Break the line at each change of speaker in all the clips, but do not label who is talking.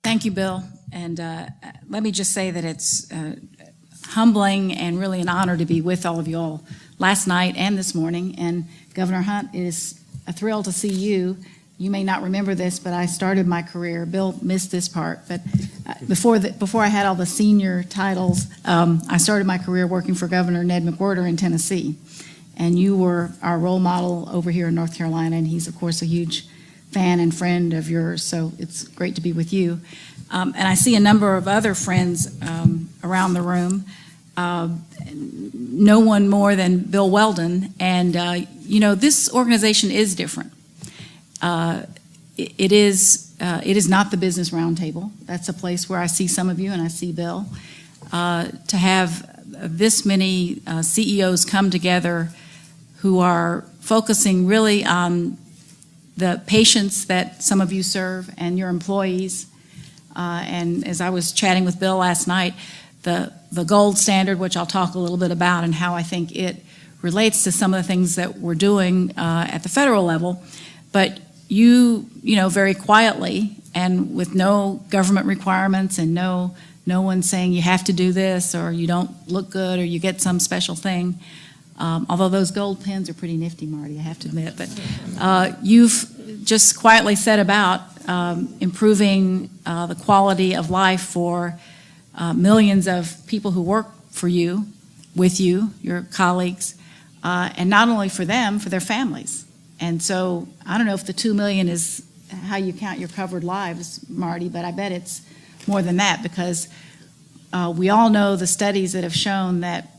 Thank you, Bill. And let me just say that it's humbling and really an honor to be with all of you all last night and this morning. And Governor Hunt, it is a thrill to see you. You may not remember this, but I started my career. Bill missed this part, but before I had all the senior titles, I started my career working for Governor Ned McWhorter in Tennessee. And you were our role model over here in North Carolina, and he's, of course, a huge fan and friend of yours, so it's great to be with you. And I see a number of other friends around the room. No one more than Bill Weldon, and this organization is different. It is not the Business Roundtable. That's a place where I see some of you, and I see Bill. To have this many CEOs come together who are focusing really on the patients that some of you serve and your employees. And as I was chatting with Bill last night, the gold standard, which I'll talk a little bit about and how I think it relates to some of the things that we're doing at the federal level. But you very quietly and with no government requirements and no one saying you have to do this or you don't look good or you get some special thing. Although those gold pins are pretty nifty, Marty, I have to admit. But you've just quietly set about improving the quality of life for millions of people who work for you, with you, your colleagues, and not only for them, for their families. And so I don't know if the 2 million is how you count your covered lives, Marty, but I bet it's more than that because we all know the studies that have shown that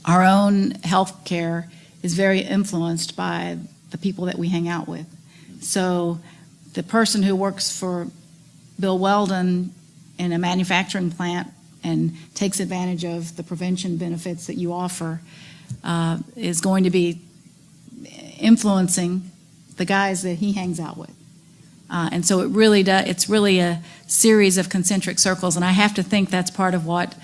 our own health care is very influenced by the people that we hang out with. So the person who works for Bill Weldon in a manufacturing plant and takes advantage of the prevention benefits that you offer is going to be influencing the guys that he hangs out with. And so it's really a series of concentric circles, and I have to think that's part of what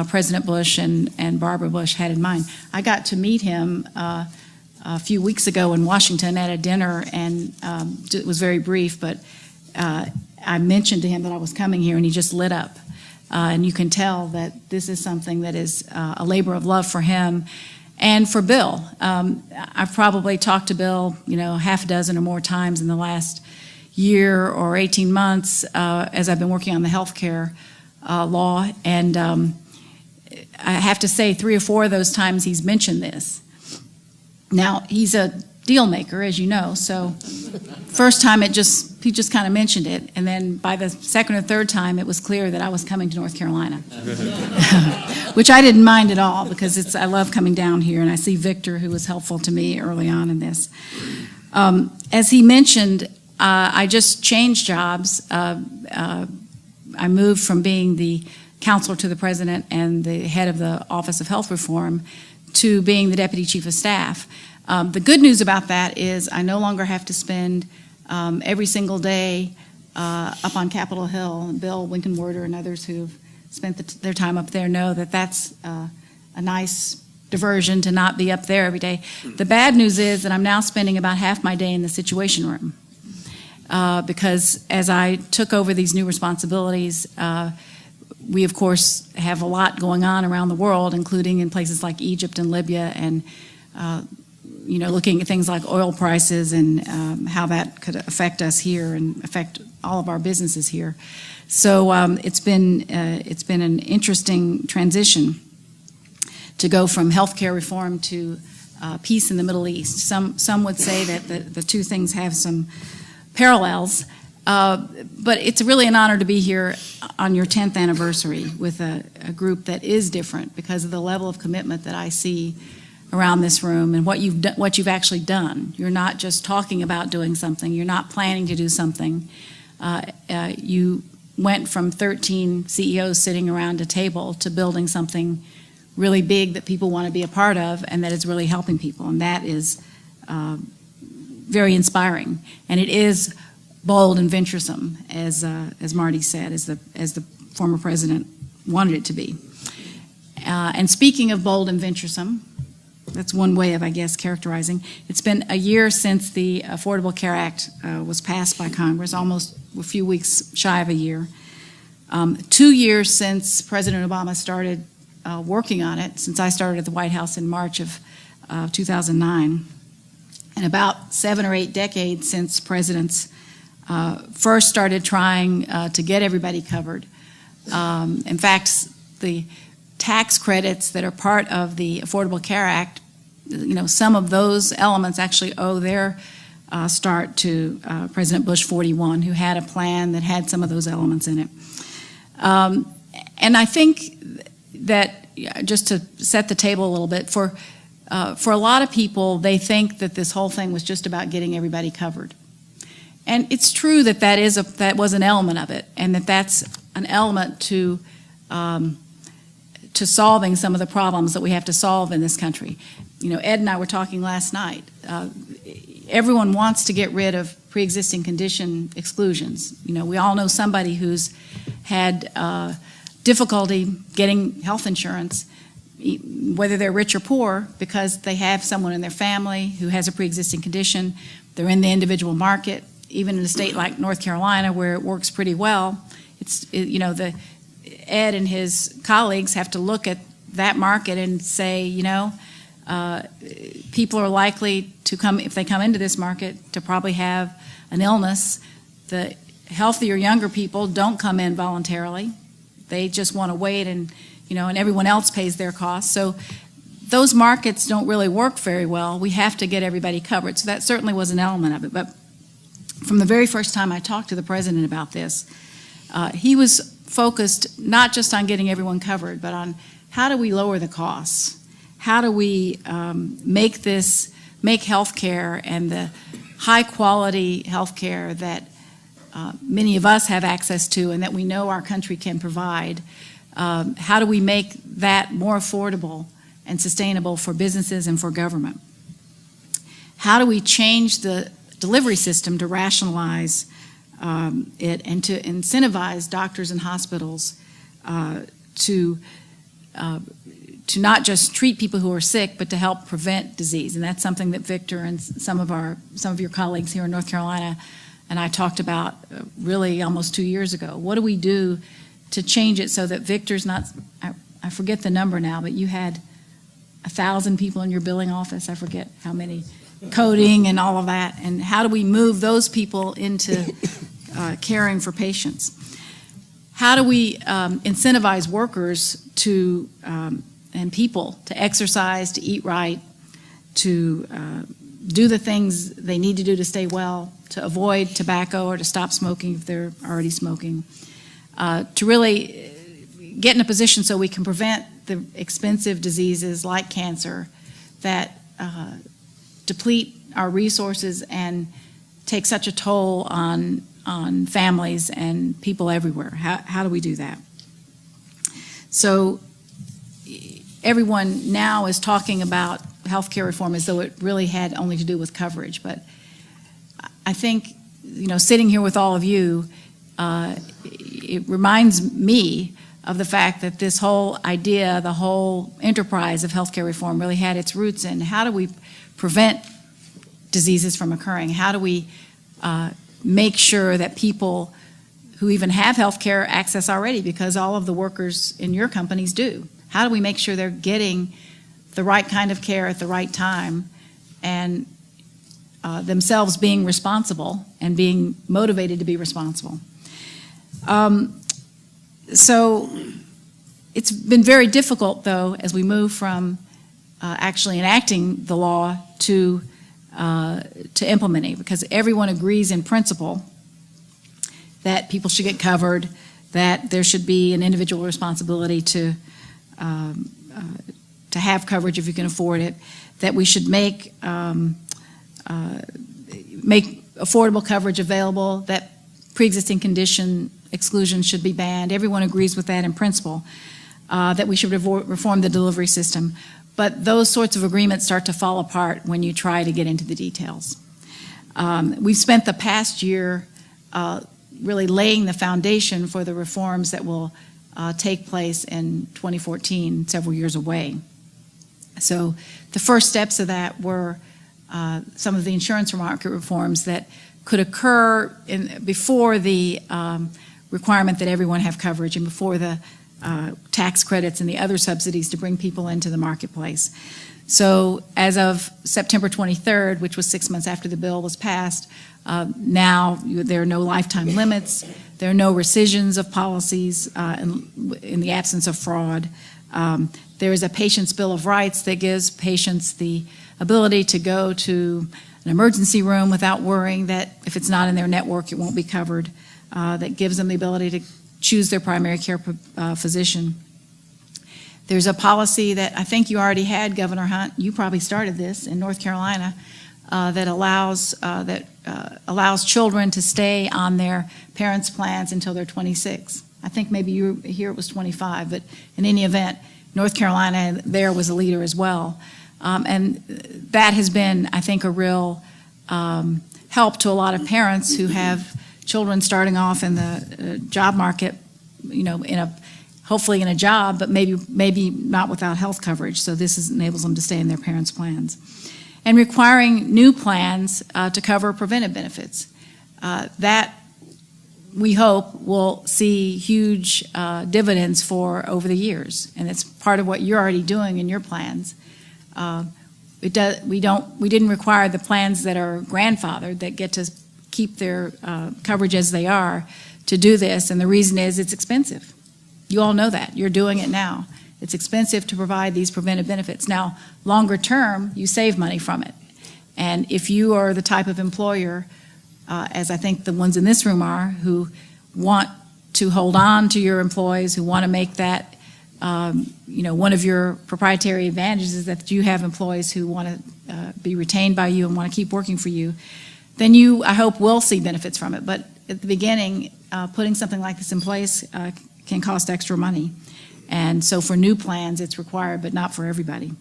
President Bush and Barbara Bush had in mind. I got to meet him a few weeks ago in Washington at a dinner, and it was very brief, but I mentioned to him that I was coming here, and he just lit up. And you can tell that this is something that is a labor of love for him and for Bill. I've probably talked to Bill, half a dozen or more times in the last year or 18 months as I've been working on the health care law, and I have to say 3 or 4 of those times he's mentioned this. Now, he's a deal maker, as you know, so first time he just kind of mentioned it, and then by the second or third time it was clear that I was coming to North Carolina, which I didn't mind at all because I love coming down here, and I see Victor, who was helpful to me early on in this. As he mentioned, I just changed jobs. I moved from being the counselor to the president and the head of the Office of Health Reform to being the deputy chief of staff. The good news about that is I no longer have to spend every single day up on Capitol Hill. Bill Winkenwerder and others who've spent their time up there know that that's a nice diversion to not be up there every day. The bad news is that I'm now spending about half my day in the Situation Room because as I took over these new responsibilities, we, of course, have a lot going on around the world, including in places like Egypt and Libya, and looking at things like oil prices and how that could affect us here and affect all of our businesses here. So it's been an interesting transition to go from healthcare reform to peace in the Middle East. Some would say that the two things have some parallels. But it's really an honor to be here on your 10th anniversary with a group that is different because of the level of commitment that I see around this room and what you've actually done. You're not just talking about doing something. You're not planning to do something. You went from 13 CEOs sitting around a table to building something really big that people want to be a part of and that is really helping people. And that is very inspiring. And it is bold and venturesome, as Marty said, as the former president wanted it to be. And speaking of bold and venturesome, That's one way of, I guess, characterizing. It's been a year since the Affordable Care Act was passed by Congress, almost a few weeks shy of a year. 2 years since President Obama started working on it, since I started at the White House in March of 2009, and about 7 or 8 decades since presidents first started trying to get everybody covered. In fact, the tax credits that are part of the Affordable Care Act, some of those elements actually owe their start to President Bush 41, who had a plan that had some of those elements in it. And I think that, just to set the table a little bit, for a lot of people, they think that this whole thing was just about getting everybody covered. And it's true that that was an element of it, and that's an element to solving some of the problems that we have to solve in this country. Ed and I were talking last night. Everyone wants to get rid of pre-existing condition exclusions. We all know somebody who's had difficulty getting health insurance, whether they're rich or poor, because they have someone in their family who has a pre-existing condition. They're in the individual market, even in a state like North Carolina where it works pretty well. Ed and his colleagues have to look at that market and say, people are likely to come, if they come into this market, to probably have an illness. The healthier younger people don't come in voluntarily. They just want to wait, and everyone else pays their costs. So those markets don't really work very well. We have to get everybody covered. So that certainly was an element of it. But from the very first time I talked to the president about this, he was focused not just on getting everyone covered, but on how do we lower the costs? How do we make health care and the high quality health care that many of us have access to and that we know our country can provide, how do we make that more affordable and sustainable for businesses and for government? How do we change the delivery system to rationalize it and to incentivize doctors and hospitals to not just treat people who are sick, but to help prevent disease? And that's something that Victor and some of your colleagues here in North Carolina and I talked about really almost 2 years ago. What do we do to change it so that Victor's not, I forget the number now, but you had 1,000 people in your billing office, I forget how many, coding and all of that, and how do we move those people into caring for patients? How do we incentivize workers to and people to exercise, to eat right, to do the things they need to do to stay well, to avoid tobacco or to stop smoking if they're already smoking, to really get in a position so we can prevent the expensive diseases like cancer that deplete our resources and take such a toll on families and people everywhere. How do we do that? So everyone now is talking about healthcare reform as though it really had only to do with coverage. But I think, sitting here with all of you, it reminds me of the fact that this whole idea, the whole enterprise of healthcare reform really had its roots in how do we prevent diseases from occurring? How do we make sure that people who even have health care access already, because all of the workers in your companies do, how do we make sure they're getting the right kind of care at the right time and themselves being responsible and being motivated to be responsible? So it's been very difficult, though, as we move from actually enacting the law to implementing, because everyone agrees in principle that people should get covered, that there should be an individual responsibility to have coverage if you can afford it, that we should make affordable coverage available, that pre-existing condition exclusions should be banned. Everyone agrees with that in principle, that we should reform the delivery system. But those sorts of agreements start to fall apart when you try to get into the details. We've spent the past year really laying the foundation for the reforms that will take place in 2014, several years away. So the first steps of that were some of the insurance market reforms that could occur before the requirement that everyone have coverage and before the tax credits and the other subsidies to bring people into the marketplace. So as of September 23rd, which was 6 months after the bill was passed, now there are no lifetime limits. There are no rescissions of policies in the absence of fraud. There is a patient's bill of rights that gives patients the ability to go to an emergency room without worrying that if it's not in their network, it won't be covered. That gives them the ability to choose their primary care physician. There's a policy that I think you already had, Governor Hunt. You probably started this in North Carolina that allows children to stay on their parents' plans until they're 26. I think maybe here it was 25, but in any event, North Carolina there was a leader as well. And that has been, I think, a real help to a lot of parents who have children starting off in the job market, hopefully in a job, but maybe not without health coverage. So this enables them to stay in their parents' plans. And requiring new plans to cover preventive benefits. That, we hope, will see huge dividends for over the years. And it's part of what you're already doing in your plans. We didn't require the plans that are grandfathered, that get to keep their coverage as they are, to do this. And the reason is it's expensive. You all know that. You're doing it now. It's expensive to provide these preventive benefits. Now, longer term, you save money from it. And if you are the type of employer, as I think the ones in this room are, who want to hold on to your employees, who want to make that, one of your proprietary advantages is that you have employees who want to be retained by you and want to keep working for you, then you, I hope, will see benefits from it. But at the beginning, putting something like this in place can cost extra money. And so for new plans, it's required, but not for everybody.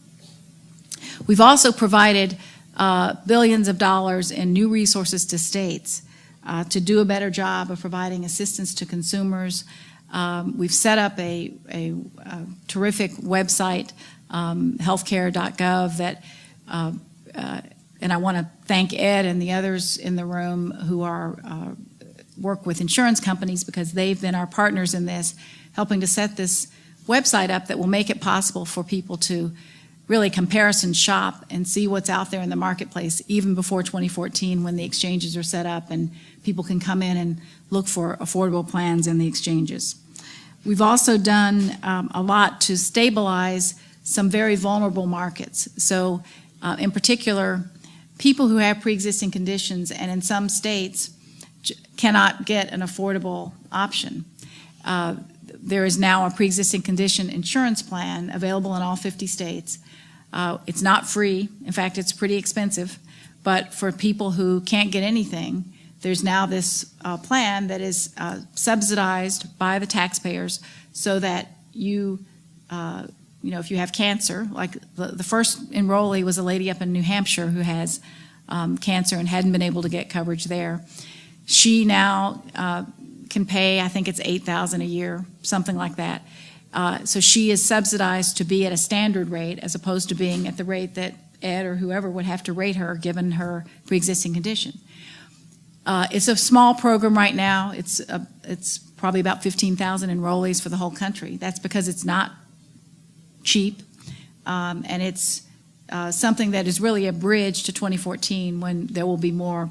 We've also provided billions of dollars in new resources to states to do a better job of providing assistance to consumers. We've set up a terrific website, healthcare.gov, that, and I want to thank Ed and the others in the room who work with insurance companies, because they've been our partners in this, helping to set this website up that will make it possible for people to really comparison shop and see what's out there in the marketplace even before 2014, when the exchanges are set up and people can come in and look for affordable plans in the exchanges. We've also done a lot to stabilize some very vulnerable markets. So in particular, people who have pre-existing conditions and in some states cannot get an affordable option. There is now a pre-existing condition insurance plan available in all 50 states. It's not free. In fact, it's pretty expensive. But for people who can't get anything, there's now this plan that is subsidized by the taxpayers, so that if you have cancer, like the first enrollee was a lady up in New Hampshire who has cancer and hadn't been able to get coverage there. She now can pay, I think it's $8,000 a year, something like that. So she is subsidized to be at a standard rate as opposed to being at the rate that Ed or whoever would have to rate her given her pre-existing condition. It's a small program right now. It's probably about 15,000 enrollees for the whole country. That's because it's not cheap, and it's something that is really a bridge to 2014, when there will be more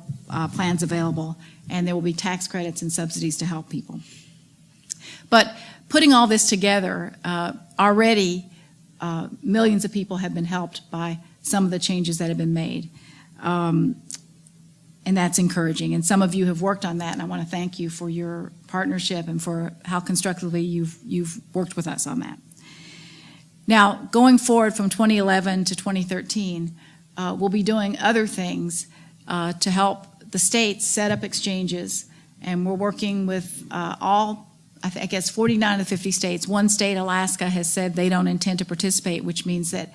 plans available and there will be tax credits and subsidies to help people. But putting all this together, already millions of people have been helped by some of the changes that have been made. And that's encouraging. And some of you have worked on that, and I want to thank you for your partnership and for how constructively you've worked with us on that. Now, going forward from 2011 to 2013, we'll be doing other things to help the states set up exchanges, and we're working with I guess 49 of the 50 states. One state, Alaska, has said they don't intend to participate, which means that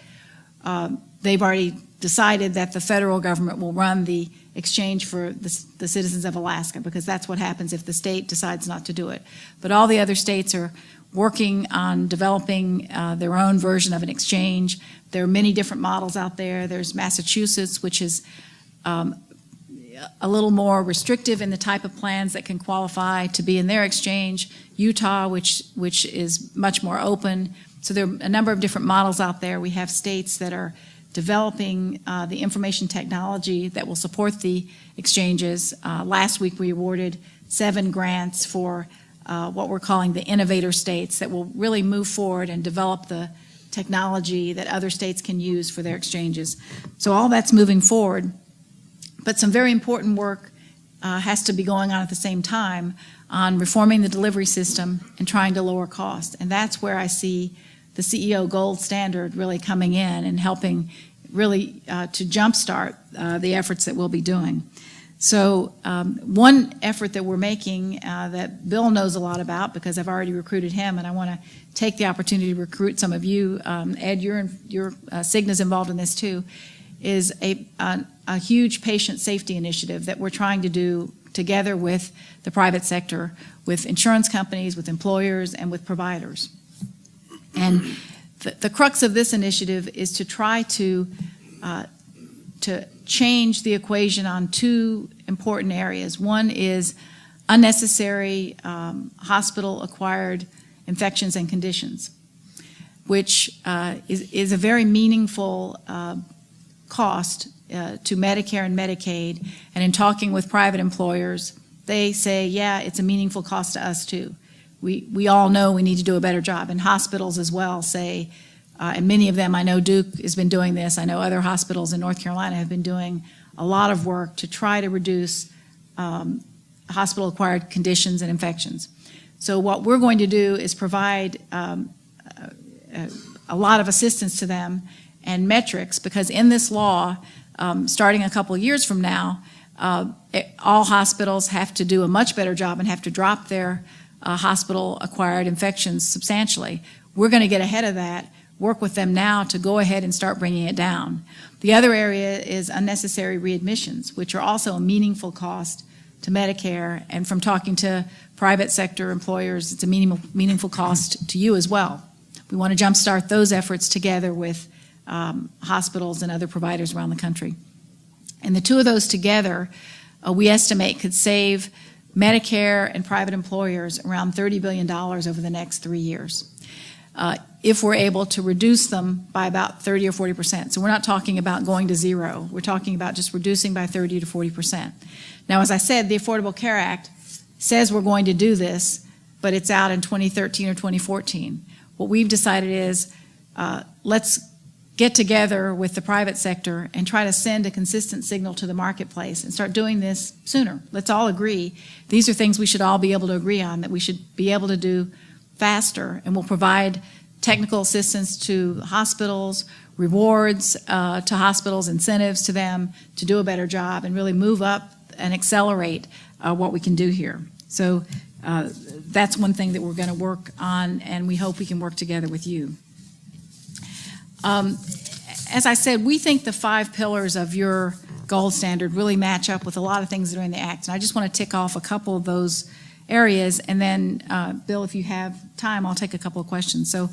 they've already decided that the federal government will run the exchange for the citizens of Alaska, because that's what happens if the state decides not to do it. But all the other states are working on developing their own version of an exchange. There are many different models out there. There's Massachusetts, which is a little more restrictive in the type of plans that can qualify to be in their exchange. Utah, which is much more open. So there are a number of different models out there. We have states that are developing the information technology that will support the exchanges. Last week we awarded 7 grants for what we're calling the innovator states that will really move forward and develop the technology that other states can use for their exchanges. So all that's moving forward. But some very important work has to be going on at the same time on reforming the delivery system and trying to lower cost. And that's where I see the CEO gold standard really coming in and helping really to jumpstart the efforts that we'll be doing. So one effort that we're making that Bill knows a lot about, because I've already recruited him, and I want to take the opportunity to recruit some of you. Ed, your Cigna's involved in this too, is a huge patient safety initiative that we're trying to do together with the private sector, with insurance companies, with employers, and with providers. And the crux of this initiative is to try to change the equation on 2 important areas. One is unnecessary hospital-acquired infections and conditions, which is a very meaningful cost to Medicare and Medicaid. And in talking with private employers, they say, yeah, it's a meaningful cost to us too. We all know we need to do a better job. And hospitals as well say, and many of them, I know Duke has been doing this, I know other hospitals in North Carolina have been doing a lot of work to try to reduce hospital-acquired conditions and infections. So what we're going to do is provide a lot of assistance to them and metrics, because in this law, starting a couple of years from now, all hospitals have to do a much better job and have to drop their hospital-acquired infections substantially. We're going to get ahead of that, work with them now to go ahead and start bringing it down. The other area is unnecessary readmissions, which are also a meaningful cost to Medicare, and from talking to private sector employers, it's a meaningful cost to you as well. We want to jumpstart those efforts together with hospitals and other providers around the country. And the 2 of those together, we estimate could save Medicare and private employers around $30 billion over the next 3 years, if we're able to reduce them by about 30 or 40%. So we're not talking about going to zero. We're talking about just reducing by 30 to 40%. Now, as I said, the Affordable Care Act says we're going to do this, but it's out in 2013 or 2014. What we've decided is let's get together with the private sector and try to send a consistent signal to the marketplace and start doing this sooner. Let's all agree. These are things we should all be able to agree on, that we should be able to do faster, and we'll provide technical assistance to hospitals, rewards to hospitals, incentives to them to do a better job and really move up and accelerate what we can do here. So that's one thing that we're going to work on, and we hope we can work together with you. As I said, we think the 5 pillars of your gold standard really match up with a lot of things that are in the Act. And I just want to tick off a couple of those areas, and then, Bill, if you have time, I'll take a couple of questions. So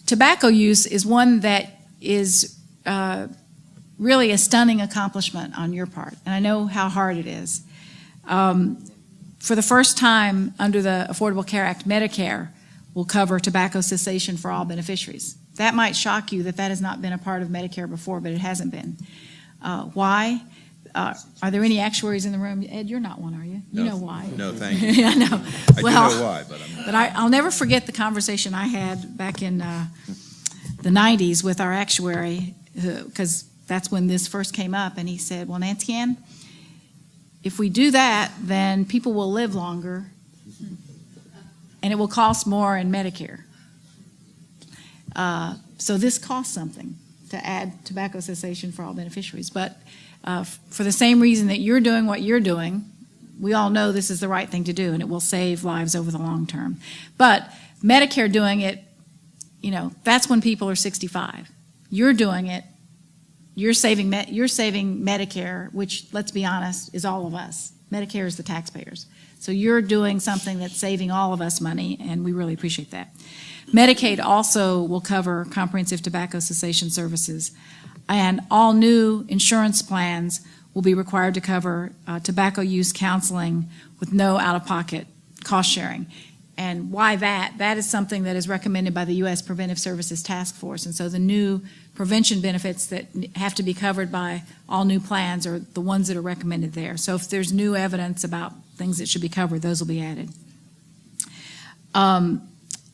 tobacco use is one that is really a stunning accomplishment on your part, and I know how hard it is. For the first time under the Affordable Care Act, Medicare will cover tobacco cessation for all beneficiaries. That might shock you that that has not been a part of Medicare before, but it hasn't been. Why? Are there any actuaries in the room? Ed, you're not one, are you? You know why.
No, thank you.
Yeah, no.
I do know why, but I'm not.
But I'll never forget the conversation I had back in the 90s with our actuary, because that's when this first came up, and he said, well, Nancy Ann, if we do that, then people will live longer, and it will cost more in Medicare. So this costs something to add tobacco cessation for all beneficiaries. But for the same reason that you're doing what you're doing, we all know this is the right thing to do, and it will save lives over the long term. But Medicare doing it, that's when people are 65. You're doing it you're saving Medicare, which, let's be honest, is all of us. Medicare is the taxpayers. So you're doing something that's saving all of us money, and we really appreciate that. Medicaid also will cover comprehensive tobacco cessation services, and all new insurance plans will be required to cover tobacco use counseling with no out-of-pocket cost sharing. And why that? That is something that is recommended by the U.S. Preventive Services Task Force. And so the new prevention benefits that have to be covered by all new plans are the ones that are recommended there. So if there's new evidence about things that should be covered, those will be added.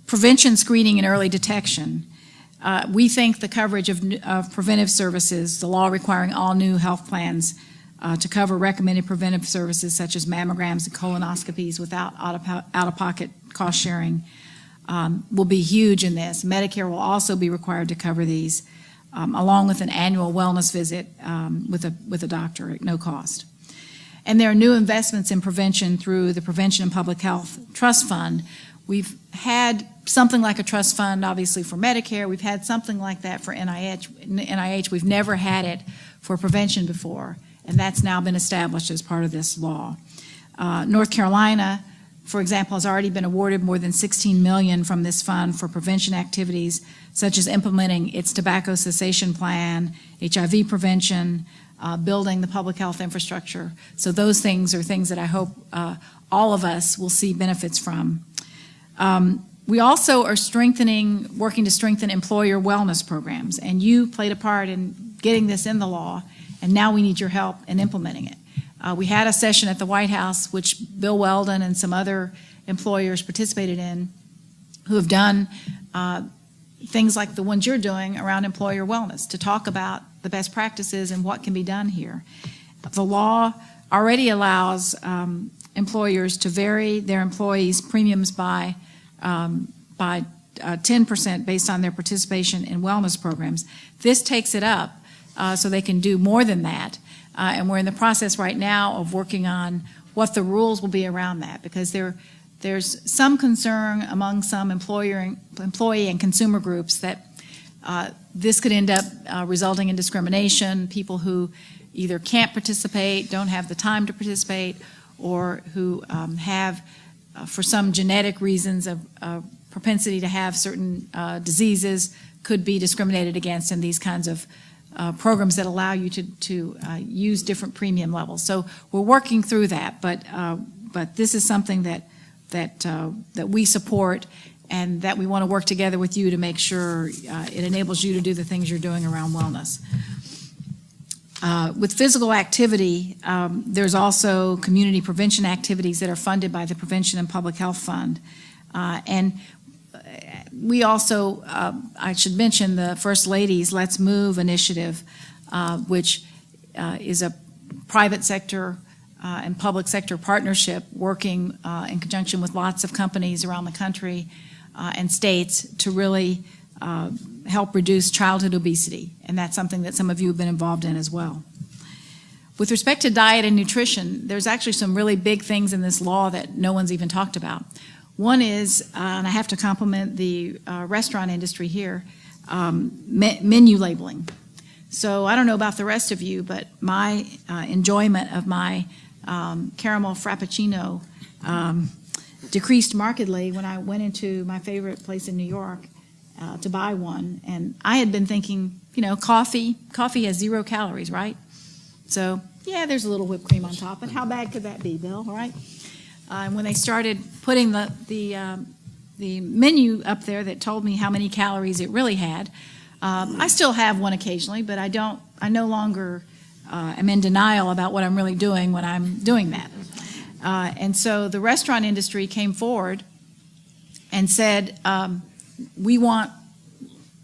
Prevention, screening, and early detection. We think the coverage of preventive services, the law requiring all new health plans to cover recommended preventive services such as mammograms and colonoscopies without out-of-pocket cost sharing will be huge in this. Medicare will also be required to cover these, along with an annual wellness visit with a doctor at no cost. And there are new investments in prevention through the Prevention and Public Health Trust Fund. We've had something like a trust fund, obviously, for Medicare. We've had something like that for NIH. We've never had it for prevention before, and that's now been established as part of this law. North Carolina, for example, has already been awarded more than $16 million from this fund for prevention activities, such as implementing its tobacco cessation plan, HIV prevention, building the public health infrastructure. So those things are things that I hope all of us will see benefits from. We also are working to strengthen employer wellness programs, and you played a part in getting this in the law, and now we need your help in implementing it. We had a session at the White House, which Bill Weldon and some other employers participated in, who have done things like the ones you're doing around employer wellness to talk about the best practices and what can be done here. The law already allows employers to vary their employees' premiums by 10% based on their participation in wellness programs. This takes it up so they can do more than that. And we're in the process right now of working on what the rules will be around that, because there's some concern among some employee and consumer groups that this could end up resulting in discrimination, people who either can't participate, don't have the time to participate, or who have, for some genetic reasons, a propensity to have certain diseases could be discriminated against in these kinds of programs that allow you to use different premium levels. So we're working through that, but this is something that we support, and that we want to work together with you to make sure it enables you to do the things you're doing around wellness. With physical activity, there's also community prevention activities that are funded by the Prevention and Public Health Fund. And we also, I should mention the First Lady's Let's Move initiative, which is a private sector and public sector partnership working in conjunction with lots of companies around the country and states to really help reduce childhood obesity. And that's something that some of you have been involved in as well. With respect to diet and nutrition, there's actually some really big things in this law that no one's even talked about. One is, and I have to compliment the restaurant industry here, menu labeling. So I don't know about the rest of you, but my enjoyment of my caramel frappuccino decreased markedly when I went into my favorite place in New York to buy one. And I had been thinking, coffee has 0 calories, right? So yeah, there's a little whipped cream on top, but how bad could that be, Bill, right? And when they started putting the menu up there that told me how many calories it really had, I still have one occasionally, but I no longer am in denial about what I'm really doing when I'm doing that. And so the restaurant industry came forward and said, we want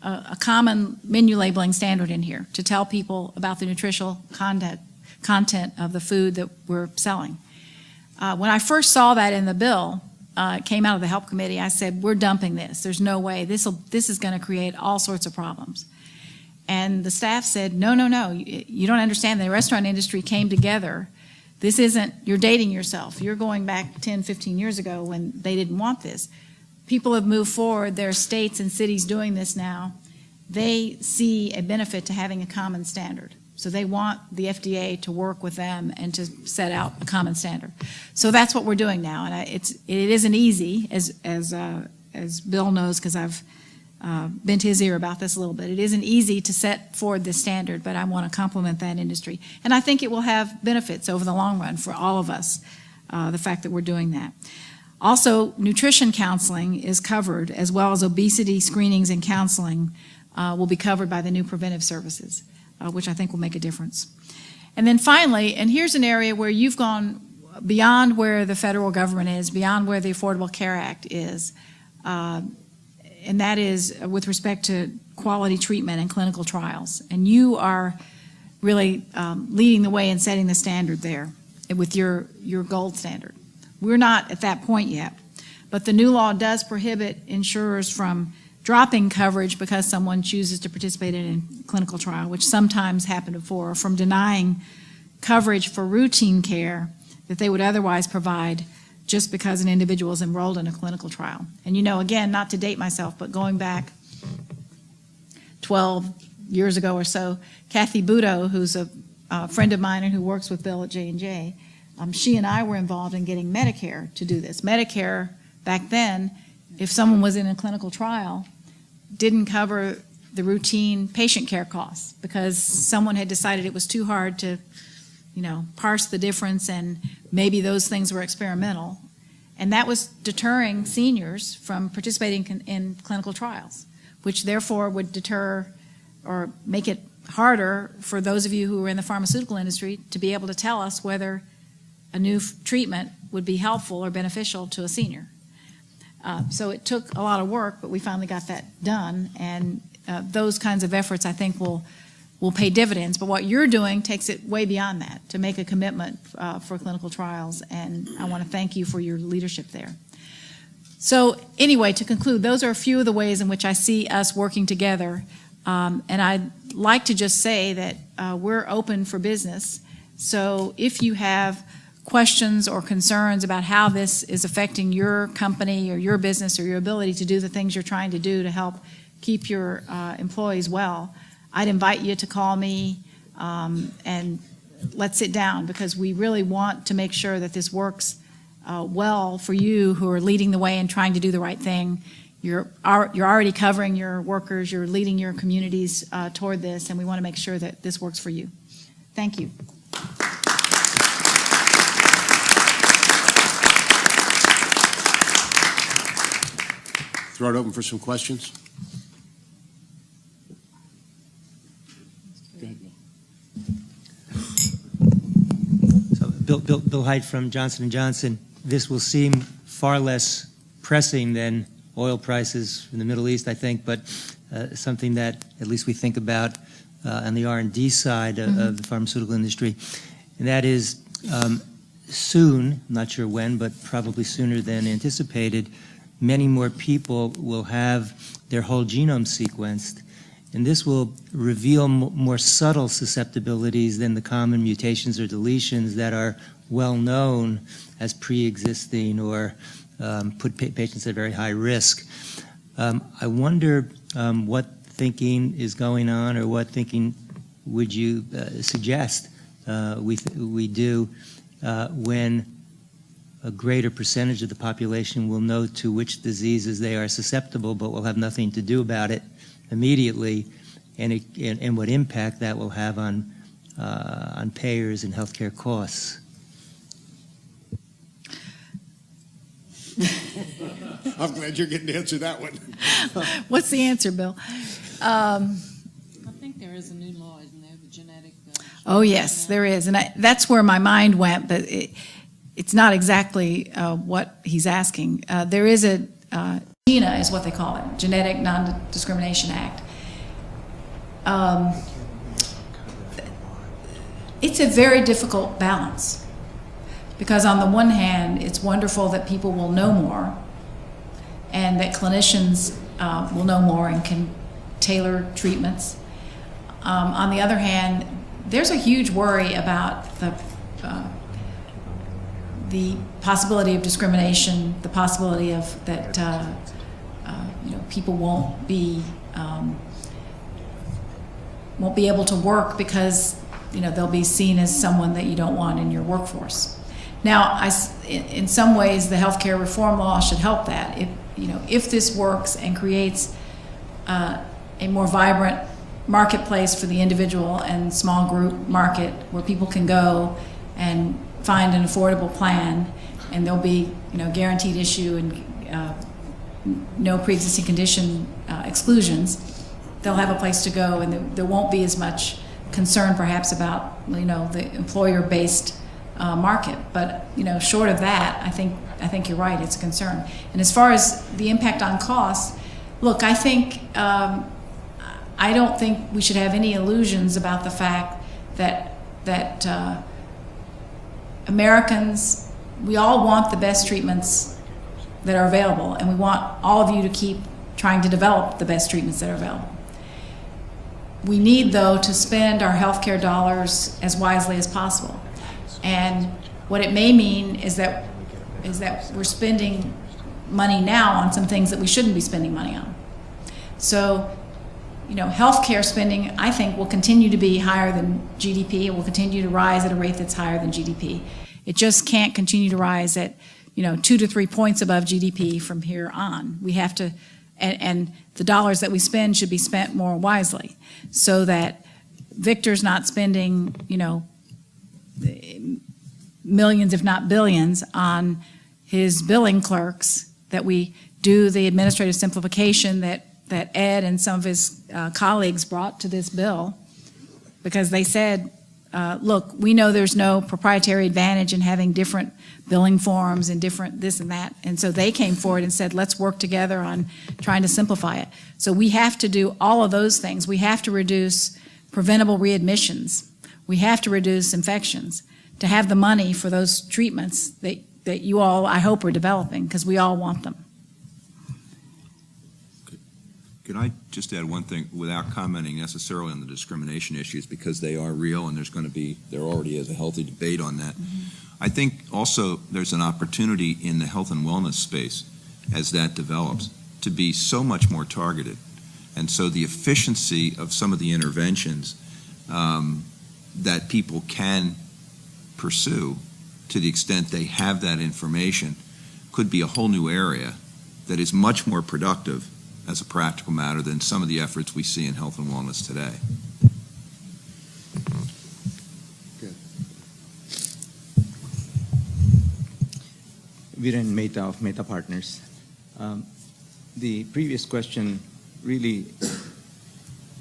a common menu labeling standard in here to tell people about the nutritional content of the food that we're selling. When I first saw that in the bill, it came out of the Help Committee, I said, we're dumping this. There's no way. This is going to create all sorts of problems. And the staff said, no, you don't understand. The restaurant industry came together. This isn't, you're dating yourself. You're going back 10, 15 years ago when they didn't want this. People have moved forward. There are states and cities doing this now. they see a benefit to having a common standard. So they want the FDA to work with them and to set out a common standard. So that's what we're doing now, and it isn't easy, as Bill knows, because I've bent his ear about this a little bit. It isn't easy to set forward this standard, but I want to compliment that industry, and I think it will have benefits over the long run for all of us. The fact that we're doing that. Also, nutrition counseling is covered, as well as obesity screenings and counseling will be covered by the new preventive services, which I think will make a difference. And then finally, and here's an area where you've gone beyond where the federal government is, beyond where the Affordable Care Act is, and that is with respect to quality treatment and clinical trials. And you are really leading the way and setting the standard there with your gold standard. We're not at that point yet, but the new law does prohibit insurers from dropping coverage because someone chooses to participate in a clinical trial, which sometimes happened before, or from denying coverage for routine care that they would otherwise provide just because an individual is enrolled in a clinical trial. And you know, again, not to date myself, but going back 12 years ago or so, Kathy Budo, who's a friend of mine and who works with Bill at J&J, she and I were involved in getting Medicare to do this. Medicare, back then, if someone was in a clinical trial, didn't cover the routine patient care costs because someone had decided it was too hard to, parse the difference, and maybe those things were experimental. And that was deterring seniors from participating in clinical trials, which therefore would deter or make it harder for those of you who are in the pharmaceutical industry to be able to tell us whether a new treatment would be helpful or beneficial to a senior. So it took a lot of work, but we finally got that done, and those kinds of efforts, I think, will pay dividends. But what you're doing takes it way beyond that, to make a commitment for clinical trials, and I want to thank you for your leadership there. So anyway, to conclude, those are a few of the ways in which I see us working together, and I'd like to just say that we're open for business. So if you have questions or concerns about how this is affecting your company or your business or your ability to do the things you're trying to do to help keep your employees well, I'd invite you to call me and let's sit down, because we really want to make sure that this works well for you who are leading the way and trying to do the right thing. You're already covering your workers, you're leading your communities toward this, and we want to make sure that this works for you. Thank you.
Throw it open for some questions. Go ahead, Bill.
So Bill Haidt from Johnson & Johnson. This will seem far less pressing than oil prices in the Middle East, I think, but something that at least we think about on the R&D side of the pharmaceutical industry. And that is soon, not sure when, but probably sooner than anticipated, many more people will have their whole genome sequenced, and this will reveal more subtle susceptibilities than the common mutations or deletions that are well known as pre-existing or put patients at very high risk. I wonder what thinking is going on, or what thinking would you suggest we do when a greater percentage of the population will know to which diseases they are susceptible, but will have nothing to do about it immediately, and what impact that will have on payers and healthcare costs.
I'm glad you're getting to answer that one.
What's the answer, Bill?
I think there is a new law, isn't there, the genetic...
Oh, yes, there is, and that's where my mind went, but it's not exactly what he's asking. There is a, GINA is what they call it, Genetic Non-Discrimination Act. It's a very difficult balance, because on the one hand, it's wonderful that people will know more and that clinicians will know more and can tailor treatments. On the other hand, there's a huge worry about the possibility of discrimination, the possibility of that people won't be won't be able to work because, they'll be seen as someone that you don't want in your workforce. Now, in some ways, the healthcare reform law should help that. If this works and creates a more vibrant marketplace for the individual and small group market where people can go and find an affordable plan, and there'll be guaranteed issue and no pre-existing condition exclusions, they'll have a place to go, and there won't be as much concern perhaps about the employer-based market. But short of that, I think you're right, it's a concern. And as far as the impact on costs, look, I think I don't think we should have any illusions about the fact that Americans, we all want the best treatments that are available, and we want all of you to keep trying to develop the best treatments that are available. We need, though, to spend our healthcare dollars as wisely as possible. And what it may mean is that we're spending money now on some things that we shouldn't be spending money on. So, healthcare spending, I think, will continue to be higher than GDP. It will continue to rise at a rate that's higher than GDP. It just can't continue to rise at 2 to 3 points above GDP from here on. We have to, and the dollars that we spend should be spent more wisely, so that Victor's not spending, millions, if not billions, on his billing clerks, that we do the administrative simplification that Ed and some of his colleagues brought to this bill, because they said, look, we know there's no proprietary advantage in having different billing forms and different this and that. And so they came forward and said, let's work together on trying to simplify it. So we have to do all of those things. We have to reduce preventable readmissions. We have to reduce infections to have the money for those treatments that you all, I hope, are developing, because we all want them.
Can I just add one thing without commenting necessarily on the discrimination issues, because they are real and there already is a healthy debate on that. I think also there's an opportunity in the health and wellness space as that develops to be so much more targeted. And so the efficiency of some of the interventions that people can pursue, to the extent they have that information, could be a whole new area that is much more productive as a practical matter than some of the efforts we see in health and wellness today.
Good.
Viren Mehta of Mehta Partners. The previous question really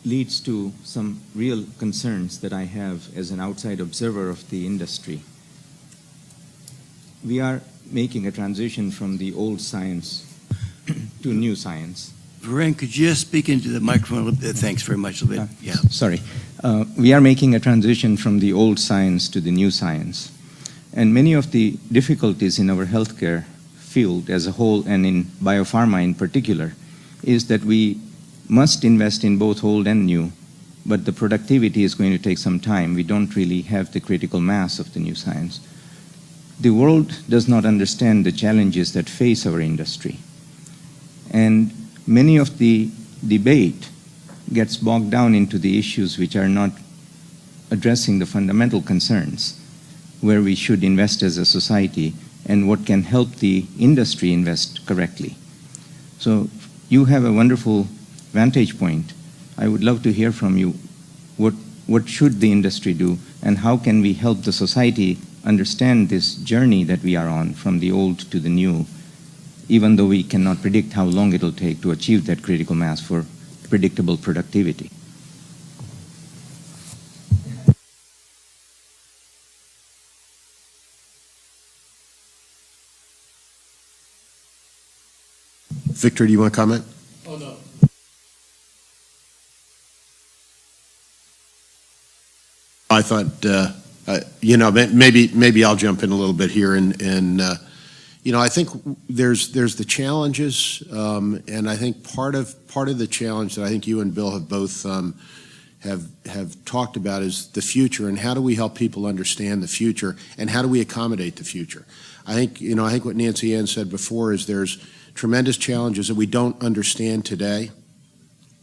leads to some real concerns that I have as an outside observer of the industry. We are making a transition from the old science to new science.
Viren, could you just speak into the microphone a little bit? Thanks very much. Yeah.
Sorry. We are making a transition from the old science to the new science. And many of the difficulties in our healthcare field as a whole, and in biopharma in particular, is that we must invest in both old and new, but the productivity is going to take some time. We don't really have the critical mass of the new science. The world does not understand the challenges that face our industry. And many of the debate gets bogged down into the issues which are not addressing the fundamental concerns, where we should invest as a society and what can help the industry invest correctly. So you have a wonderful vantage point. I would love to hear from you. What should the industry do, and how can we help the society understand this journey that we are on from the old to the new, even though we cannot predict how long it'll take to achieve that critical mass for predictable productivity?
Victor, do you want to comment?
Oh, no.
I thought, maybe I'll jump in a little bit here, and I think there's the challenges, and I think part of the challenge that I think you and Bill have both have talked about is the future, and how do we help people understand the future, and how do we accommodate the future? I think what Nancy Ann said before is there's tremendous challenges that we don't understand today,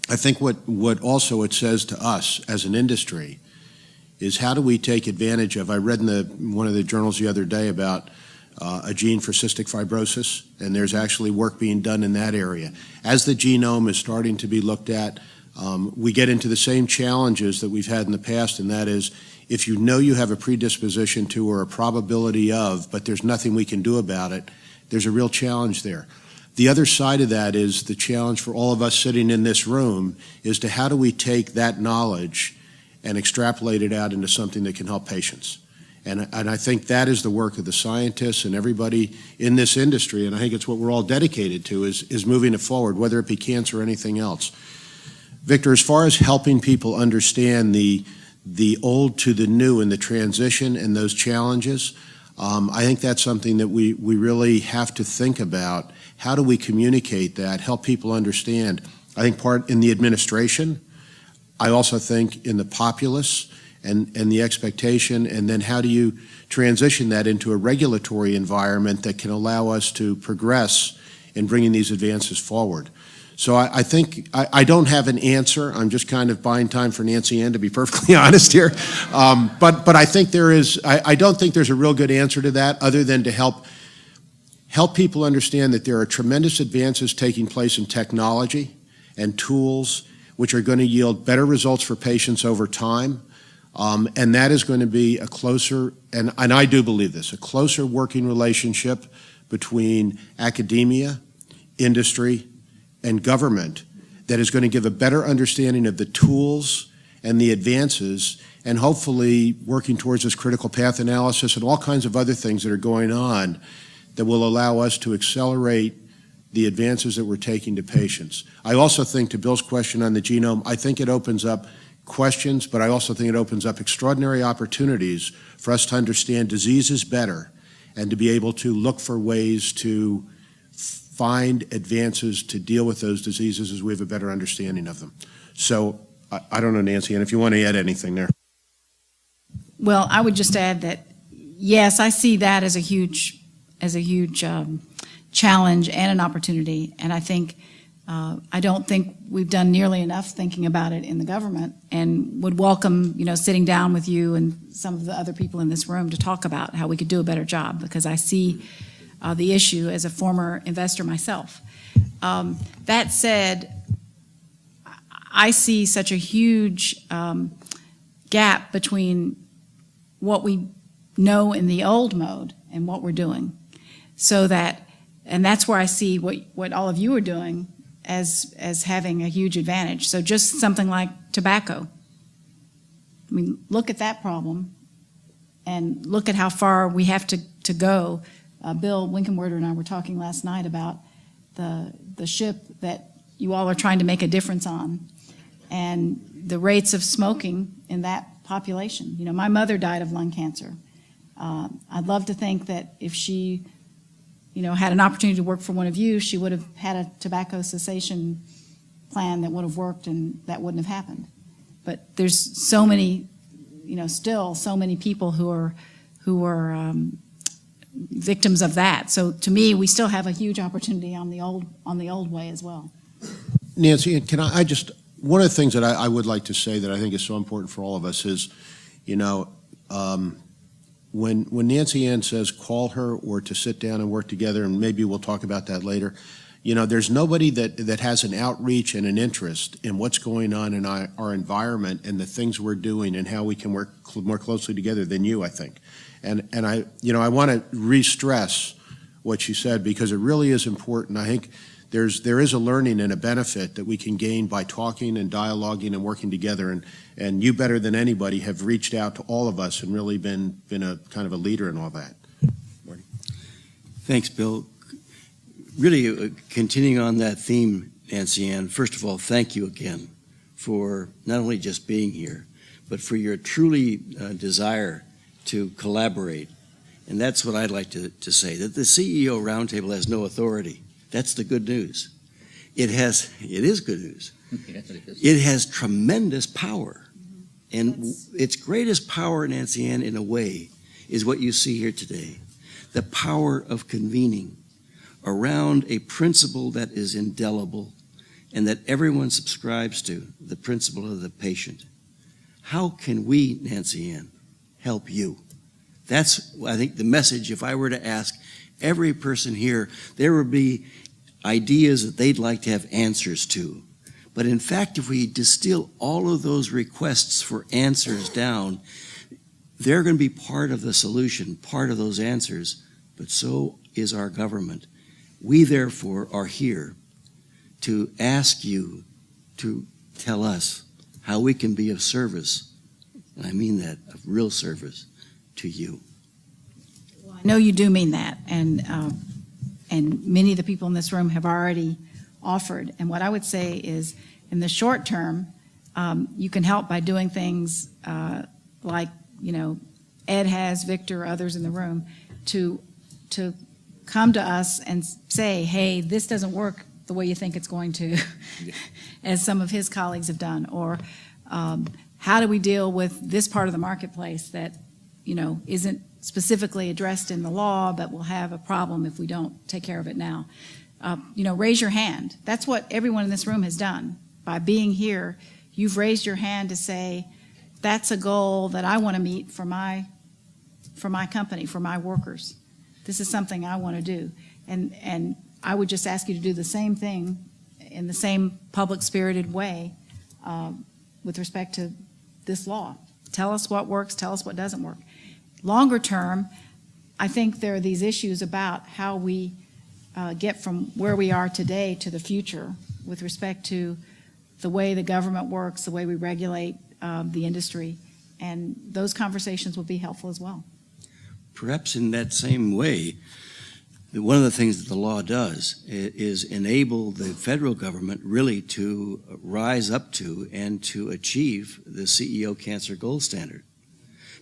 I think what also it says to us as an industry is how do we take advantage of, I read in one of the journals the other day about a gene for cystic fibrosis, and there's actually work being done in that area. As the genome is starting to be looked at, we get into the same challenges that we've had in the past, and that is if you know you have a predisposition to or a probability of, but there's nothing we can do about it, there's a real challenge there. The other side of that is the challenge for all of us sitting in this room is to how do we take that knowledge and extrapolate it out into something that can help patients. And I think that is the work of the scientists and everybody in this industry, and I think it's what we're all dedicated to, is moving it forward, whether it be cancer or anything else. Victor, as far as helping people understand the old to the new and the transition and those challenges, I think that's something that we really have to think about. How do we communicate that, help people understand? I think part in the administration, I also think in the populace and the expectation, and then how do you transition that into a regulatory environment that can allow us to progress in bringing these advances forward. So I think I don't have an answer. I'm just kind of buying time for Nancy Ann, to be perfectly honest here. But I think there is, I don't think there's a real good answer to that other than to help people understand that there are tremendous advances taking place in technology and tools which are going to yield better results for patients over time. And that is going to be a closer, and I do believe this, a closer working relationship between academia, industry, and government that is going to give a better understanding of the tools and the advances, and hopefully working towards this critical path analysis and all kinds of other things that are going on that will allow us to accelerate the advances that we're taking to patients. I also think, to Bill's question on the genome, I think it opens up questions, but I also think it opens up extraordinary opportunities for us to understand diseases better and to be able to look for ways to find advances to deal with those diseases as we have a better understanding of them. So I don't know, Nancy, and if you want to add anything there.
Well, I would just add that, yes, I see that as a huge challenge and an opportunity, and I think I don't think we've done nearly enough thinking about it in the government, and would welcome, sitting down with you and some of the other people in this room to talk about how we could do a better job, because I see the issue as a former investor myself. That said, I see such a huge gap between what we know in the old mode and what we're doing. And that's where I see what all of you are doing as having a huge advantage. So just something like tobacco. I mean, look at that problem and look at how far we have to go. Bill Winkenwerder and I were talking last night about the ship that you all are trying to make a difference on and the rates of smoking in that population. My mother died of lung cancer. I'd love to think that if she had an opportunity to work for one of you, she would have had a tobacco cessation plan that would have worked, and that wouldn't have happened. But there's so many, still so many people who are victims of that. So to me, we still have a huge opportunity on the old way as well.
Nancy, can I just, one of the things that I would like to say that I think is so important for all of us is, when Nancy Ann says call her or to sit down and work together, and maybe we'll talk about that later, there's nobody that has an outreach and an interest in what's going on in our environment and the things we're doing and how we can work more closely together than you, I think. And I want to re-stress what she said, because it really is important. I think there is a learning and a benefit that we can gain by talking and dialoguing and working together. And you, better than anybody, have reached out to all of us and really been a kind of a leader in all that. Marty.
Thanks, Bill. Really, continuing on that theme, Nancy Ann, first of all, thank you again for not only just being here, but for your truly desire to collaborate. And that's what I'd like to say, that the CEO Roundtable has no authority. That's the good news. It is good news. It has tremendous power. And its greatest power, Nancy Ann, in a way, is what you see here today. The power of convening around a principle that is indelible and that everyone subscribes to, the principle of the patient. How can we, Nancy Ann, help you? That's, I think, the message. If I were to ask every person here, there would be ideas that they'd like to have answers to. But in fact, if we distill all of those requests for answers down, they're going to be part of the solution, part of those answers, but so is our government. We, therefore, are here to ask you to tell us how we can be of service, and I mean that, of real service, to you.
I know you do mean that, and many of the people in this room have already offered. And what I would say is, in the short term, you can help by doing things like, Ed has, Victor, others in the room, to come to us and say, hey, this doesn't work the way you think it's going to, as some of his colleagues have done, or how do we deal with this part of the marketplace that, isn't specifically addressed in the law, but will have a problem if we don't take care of it now. Raise your hand. That's what everyone in this room has done. By being here, you've raised your hand to say, that's a goal that I want to meet for my company, for my workers. This is something I want to do. And I would just ask you to do the same thing in the same public-spirited way with respect to this law. Tell us what works, tell us what doesn't work. Longer term, I think there are these issues about how we get from where we are today to the future with respect to the way the government works, the way we regulate the industry, and those conversations will be helpful as well.
Perhaps in that same way, one of the things that the law does is enable the federal government really to rise up to and to achieve the CEO Cancer Gold Standard.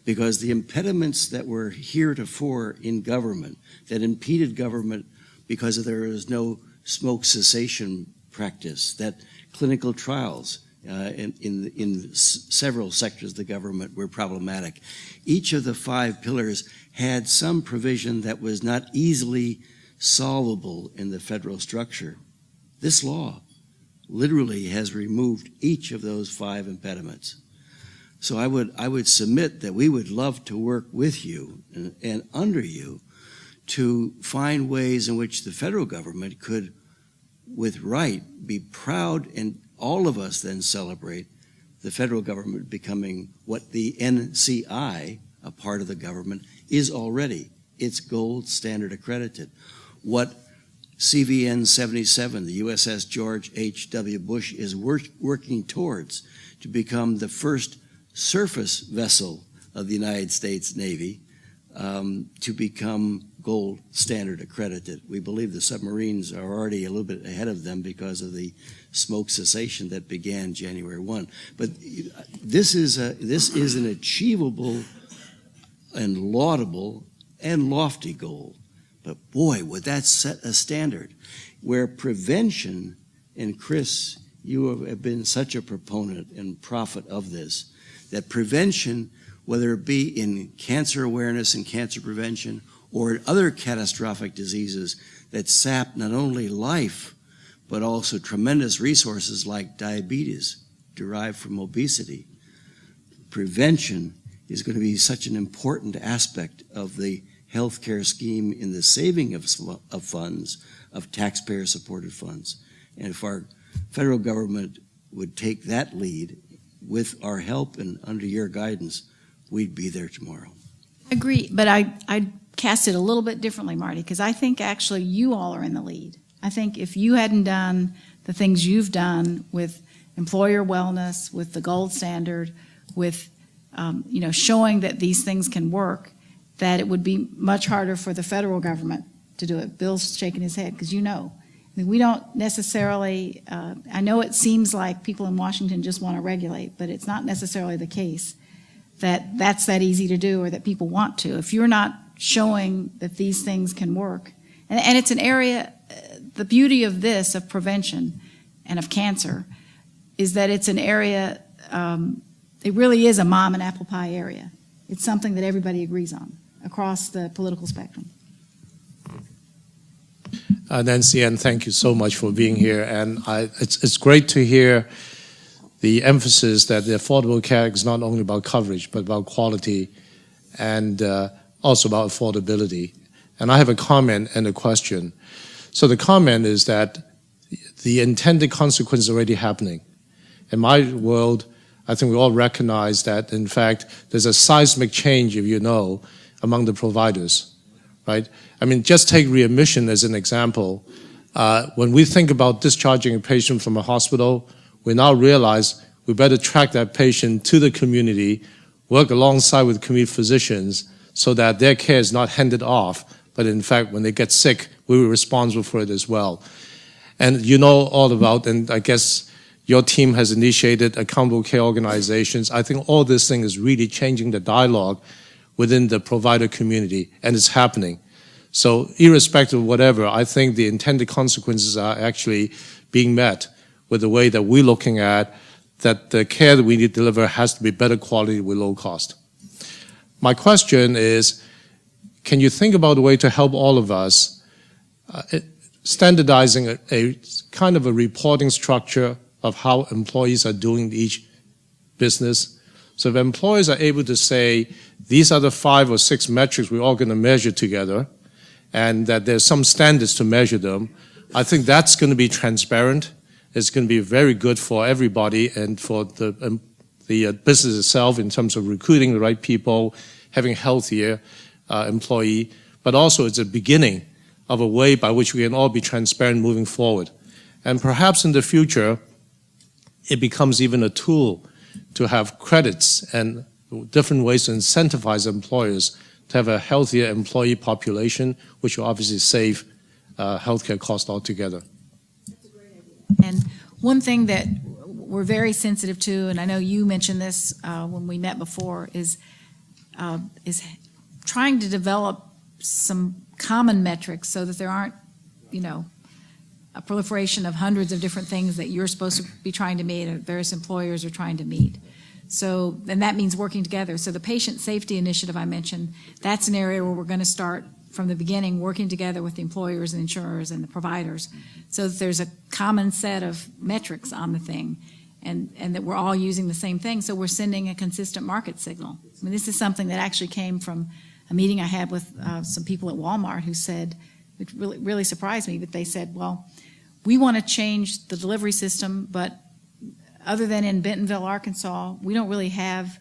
Because the impediments that were heretofore in government, that impeded government because there is no smoke cessation practice, that clinical trials in several sectors of the government were problematic. Each of the 5 pillars had some provision that was not easily solvable in the federal structure. This law literally has removed each of those 5 impediments. So I would submit that we would love to work with you and under you to find ways in which the federal government could, with right, be proud, and all of us then celebrate the federal government becoming what the NCI, a part of the government, is already. It's gold standard accredited. What CVN 77, the USS George H.W. Bush, is working towards to become the first surface vessel of the United States Navy to become gold standard accredited. We believe the submarines are already a little bit ahead of them because of the smoke cessation that began January 1. But this is an achievable and laudable and lofty goal. But boy, would that set a standard where prevention, and Chris, you have been such a proponent and prophet of this, that prevention, whether it be in cancer awareness and cancer prevention or in other catastrophic diseases that sap not only life, but also tremendous resources like diabetes derived from obesity. Prevention is going to be such an important aspect of the healthcare scheme in the saving of funds, of taxpayer-supported funds. And if our federal government would take that lead with our help and under your guidance, we'd be there tomorrow.
I agree, but I cast it a little bit differently, Marty, because I think actually you all are in the lead. I think if you hadn't done the things you've done with employer wellness, with the gold standard, with showing that these things can work, that it would be much harder for the federal government to do it. Bill's shaking his head because we don't necessarily, I know it seems like people in Washington just want to regulate, but it's not necessarily the case that that's that easy to do or that people want to. If you're not showing that these things can work, and it's an area, the beauty of this, of prevention and of cancer, is that it's an area, it really is a mom and apple pie area. It's something that everybody agrees on across the political spectrum.
Nancy Ann, thank you so much for being here. And it's great to hear the emphasis that the Affordable Care Act is not only about coverage, but about quality and also about affordability. And I have a comment and a question. So the comment is that the intended consequence is already happening. In my world, I think we all recognize that, in fact, there's a seismic change, if you know, among the providers, right? I mean, just take readmission as an example. When we think about discharging a patient from a hospital, we now realize we better track that patient to the community, work alongside with community physicians so that their care is not handed off, but in fact, when they get sick, we were responsible for it as well. And you know all about, and I guess your team has initiated accountable care organizations. I think all this thing is really changing the dialogue within the provider community, and it's happening. So irrespective of whatever, I think the intended consequences are actually being met with the way that we're looking at that the care that we need to deliver has to be better quality with low cost. My question is, can you think about a way to help all of us standardizing a kind of a reporting structure of how employees are doing each business? So if employees are able to say, these are the 5 or 6 metrics we're all going to measure together, and that there's some standards to measure them, I think that's going to be transparent. It's going to be very good for everybody and for the business itself in terms of recruiting the right people, having a healthier employee, but also it's a beginning of a way by which we can all be transparent moving forward. And perhaps in the future, it becomes even a tool to have credits and different ways to incentivize employers to have a healthier employee population, which will obviously save healthcare costs altogether.
And one thing that we're very sensitive to, and I know you mentioned this when we met before, is trying to develop some common metrics so that there aren't, a proliferation of hundreds of different things that you're supposed to be trying to meet or various employers are trying to meet. So, and that means working together. So the patient safety initiative I mentioned, that's an area where we're going to start from the beginning, working together with the employers and insurers and the providers so that there's a common set of metrics on the thing and that we're all using the same thing. So we're sending a consistent market signal. I mean, this is something that actually came from a meeting I had with some people at Walmart who said, it really surprised me, but they said, well, we want to change the delivery system, but other than in Bentonville, Arkansas, we don't really have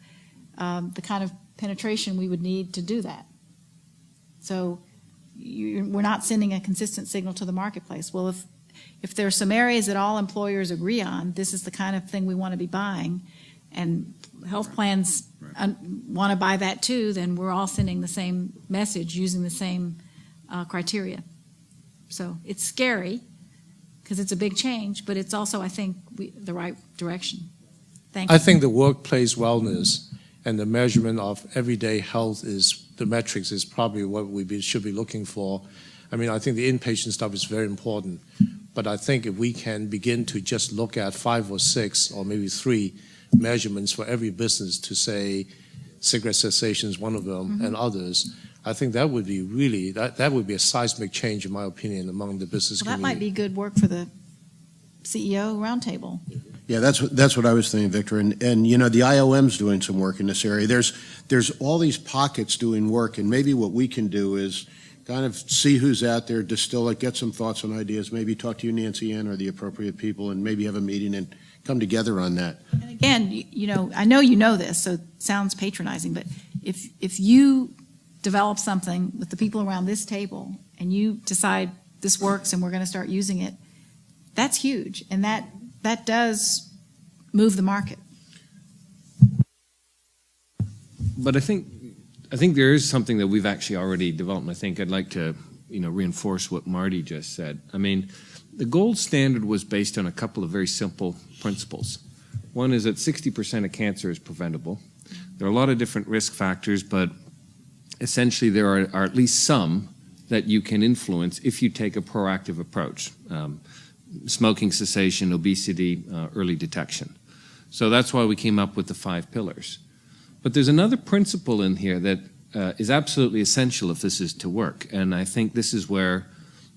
the kind of penetration we would need to do that. So we're not sending a consistent signal to the marketplace. Well, if there are some areas that all employers agree on, this is the kind of thing we want to be buying, and health plans want to buy that too, then we're all sending the same message using the same criteria. So it's scary because it's a big change, but it's also, I think, the right direction. Thank you.
I think the workplace wellness and the measurement of everyday health the metrics is probably what we should be looking for. I mean, I think the inpatient stuff is very important, but I think if we can begin to just look at 5 or 6 or maybe 3 measurements for every business to say cigarette cessation is one of them and others, I think that would be really, that would be a seismic change, in my opinion, among the business community.
That might be good work for the CEO roundtable.
Yeah, that's what I was thinking, Victor. And the IOM's doing some work in this area. There's all these pockets doing work, and maybe what we can do is kind of see who's out there, distill it, get some thoughts and ideas, maybe talk to you, Nancy Ann, or the appropriate people, and maybe have a meeting and come together on that.
And again, I know you know this, so it sounds patronizing, but if you develop something with the people around this table and you decide this works and we're going to start using it, that's huge, and that does move the market.
But I think there is something that we've actually already developed, and I think I'd like to reinforce what Marty just said. I mean, the gold standard was based on a couple of very simple principles. One is that 60% of cancer is preventable. There are a lot of different risk factors, but essentially there are at least some that you can influence if you take a proactive approach. Smoking cessation, obesity, early detection. So that's why we came up with the 5 pillars. But there's another principle in here that is absolutely essential if this is to work, and I think this is where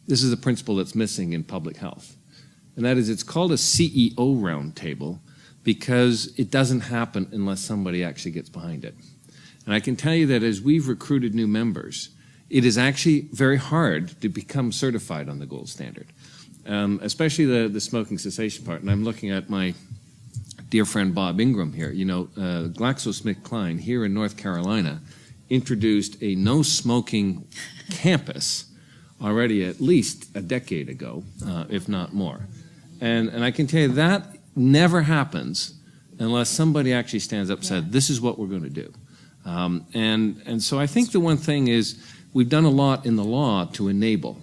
this is a principle that's missing in public health. And that is, it's called a CEO roundtable because it doesn't happen unless somebody actually gets behind it. And I can tell you that as we've recruited new members, it is actually very hard to become certified on the gold standard, especially the smoking cessation part. And I'm looking at my dear friend Bob Ingram here. You know, GlaxoSmithKline here in North Carolina introduced a no-smoking campus already at least a decade ago, if not more. And I can tell you that never happens unless somebody actually stands up and said, this is what we're going to do. And so I think the one thing is we've done a lot in the law to enable.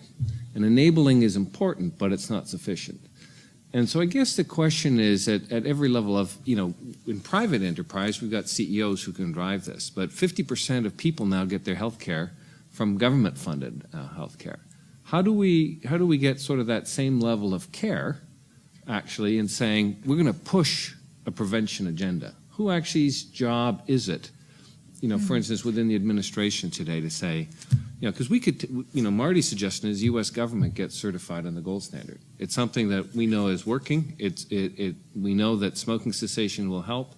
And enabling is important, but it's not sufficient. And so I guess the question is at every level of, you know, in private enterprise, we've got CEOs who can drive this, but 50% of people now get their health care from government-funded health care. How do we get sort of that same level of care, actually, in saying we're going to push a prevention agenda? Who actually's job is it, you know, for instance, within the administration today to say, you know, because we could, you know, Marty's suggestion is U.S. government gets certified on the gold standard. It's something that we know is working. We know that smoking cessation will help,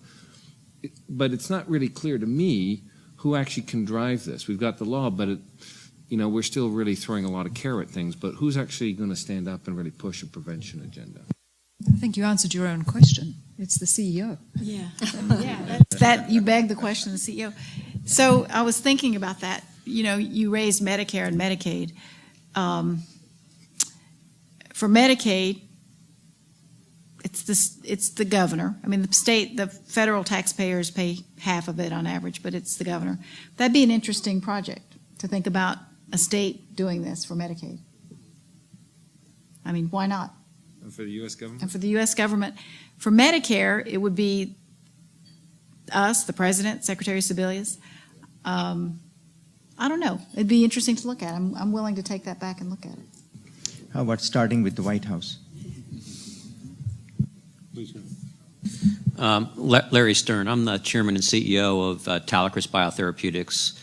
but it's not really clear to me who actually can drive this. We've got the law, but you know, we're still really throwing a lot of care at things. But who's actually going to stand up and really push a prevention agenda?
I think you answered your own question. It's the CEO.
Yeah, that you begged the question of the CEO. So I was thinking about that. You know, you raised Medicare and Medicaid. For Medicaid, it's the governor. I mean, the federal taxpayers pay half of it on average, but it's the governor. That'd be an interesting project to think about a state doing this for Medicaid. I mean, why not?
And for the U.S. government?
And for the U.S. government. For Medicare, it would be us, the President, Secretary Sebelius. I don't know. It'd be interesting to look at. I'm willing to take that back and look at it.
How about starting with the White House?
Larry Stern. I'm the chairman and CEO of Talacris Biotherapeutics.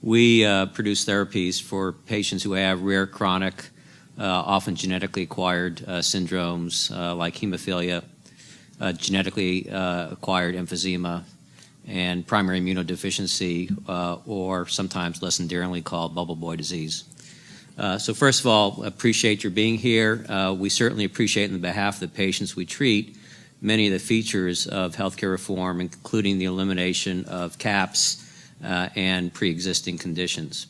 We produce therapies for patients who have rare, chronic, often genetically acquired syndromes like hemophilia, genetically acquired emphysema, and primary immunodeficiency, or sometimes less endearingly called bubble boy disease. So first of all, appreciate your being here. We certainly appreciate, on behalf of the patients we treat, many of the features of healthcare reform, including the elimination of caps and pre-existing conditions.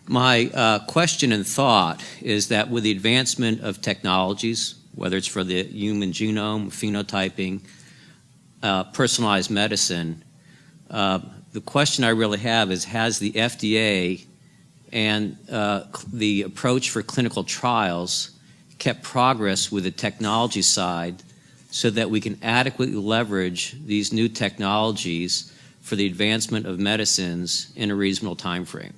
My question and thought is that with the advancement of technologies, whether it's for the human genome, phenotyping, personalized medicine, the question I really have is, has the FDA and the approach for clinical trials kept progress with the technology side so that we can adequately leverage these new technologies for the advancement of medicines in a reasonable time frame?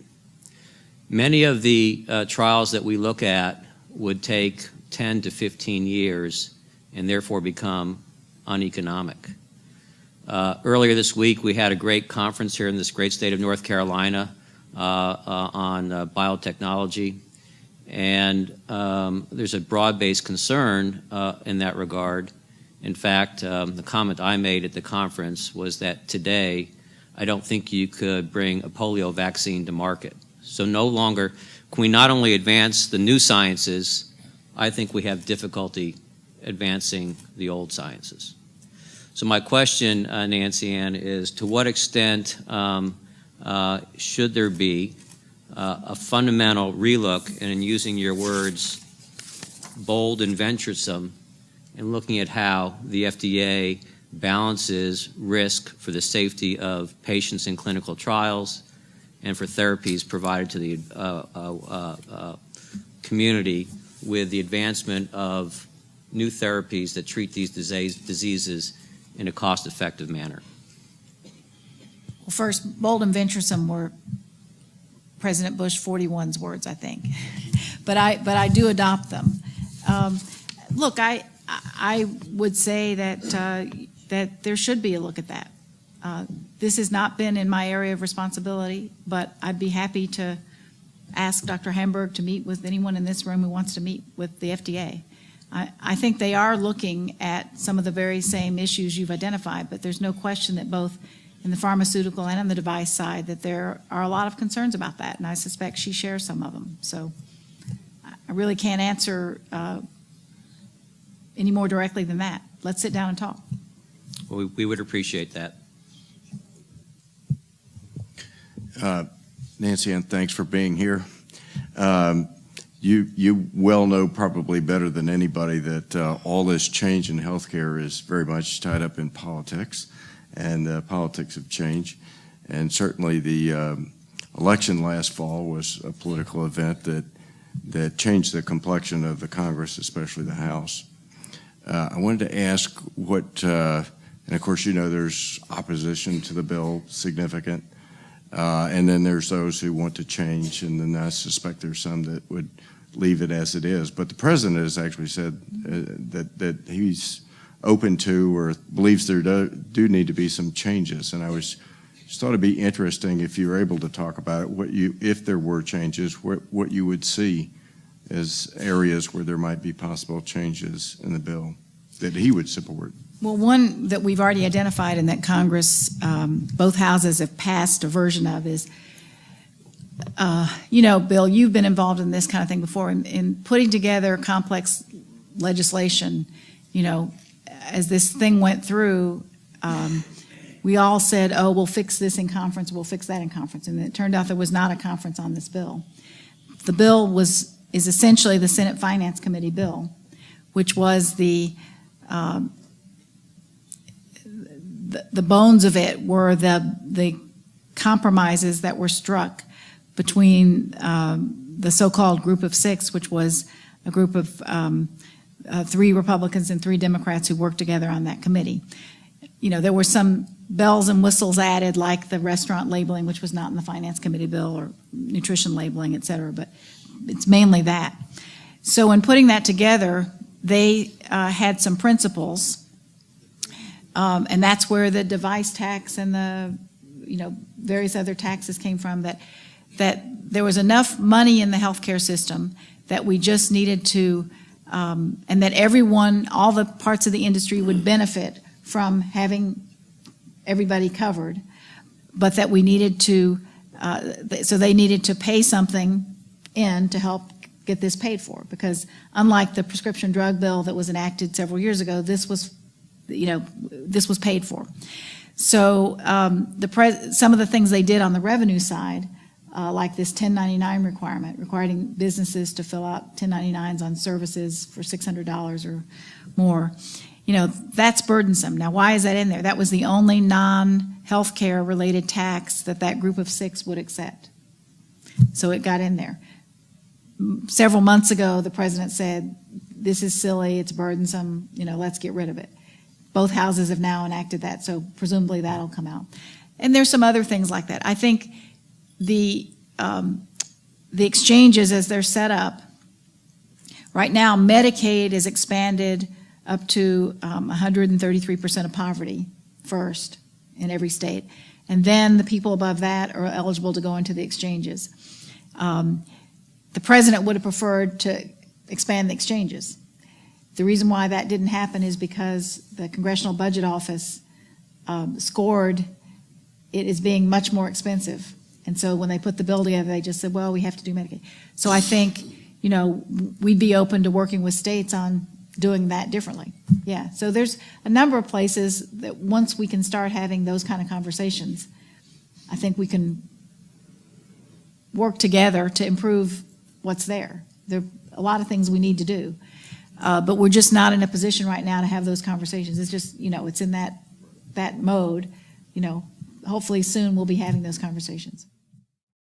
Many of the trials that we look at would take 10 to 15 years and therefore become uneconomic. Earlier this week, we had a great conference here in this great state of North Carolina on biotechnology, and there's a broad-based concern in that regard. In fact, the comment I made at the conference was that today, I don't think you could bring a polio vaccine to market. So no longer can we not only advance the new sciences, I think we have difficulty advancing the old sciences. So my question, Nancy Ann, is to what extent should there be a fundamental relook, and in using your words, bold and venturesome, in looking at how the FDA balances risk for the safety of patients in clinical trials and for therapies provided to the community with the advancement of new therapies that treat these diseases in a cost-effective manner?
Well, first, bold and venturesome were President Bush 41's words, I think. but I do adopt them. Look, I would say that there should be a look at that. This has not been in my area of responsibility, but I'd be happy to ask Dr. Hamburg to meet with anyone in this room who wants to meet with the FDA. I think they are looking at some of the very same issues you've identified, but there's no question that both in the pharmaceutical and on the device side that there are a lot of concerns about that, and I suspect she shares some of them. So I really can't answer any more directly than that. Let's sit down and talk.
Well, we would appreciate that.
Nancy Ann, thanks for being here. You well know probably better than anybody that all this change in healthcare is very much tied up in politics, and politics have changed. And certainly the election last fall was a political event that changed the complexion of the Congress, especially the House. I wanted to ask what, and of course you know there's opposition to the bill, significant, and then there's those who want to change, and then I suspect there's some that would leave it as it is. But the president has actually said that he's open to or believes there do need to be some changes, and I just thought it'd be interesting if you were able to talk about it, if there were changes, what you would see as areas where there might be possible changes in the bill that he would support.
Well, one that we've already identified and that Congress, both houses have passed a version of is, Bill, you've been involved in this kind of thing before, in putting together complex legislation. As this thing went through, we all said, oh, we'll fix this in conference, we'll fix that in conference. And it turned out there was not a conference on this bill. The bill is essentially the Senate Finance Committee bill, which was the bones of it were the compromises that were struck between the so-called Group of Six, which was a group of 3 Republicans and 3 Democrats who worked together on that committee. There were some bells and whistles added, like the restaurant labeling, which was not in the Finance Committee bill, or nutrition labeling, et cetera, but it's mainly that. So in putting that together, they had some principles, and that's where the device tax and the various other taxes came from, that there was enough money in the healthcare system that we just needed to, and that everyone, all the parts of the industry would benefit from having everybody covered, but that we needed to, so they needed to pay something in to help get this paid for, because unlike the prescription drug bill that was enacted several years ago, this was paid for. So some of the things they did on the revenue side, like this 1099 requirement, requiring businesses to fill out 1099s on services for $600 or more, that's burdensome. Now, why is that in there? That was the only non-healthcare related tax that Group of Six would accept. So it got in there. Several months ago, the president said, this is silly, it's burdensome, let's get rid of it. Both houses have now enacted that, so presumably that'll come out. And there's some other things like that. I think the exchanges as they're set up, right now Medicaid is expanded up to 133% of poverty first in every state. And then the people above that are eligible to go into the exchanges. The president would have preferred to expand the exchanges. The reason why that didn't happen is because the Congressional Budget Office scored it as being much more expensive. And so when they put the bill together, they just said, well, we have to do Medicaid. So I think, we'd be open to working with states on doing that differently. Yeah, so there's a number of places that once we can start having those kind of conversations, I think we can work together to improve what's there. There are a lot of things we need to do, but we're just not in a position right now to have those conversations. It's just, it's in that mode. Hopefully soon we'll be having those conversations.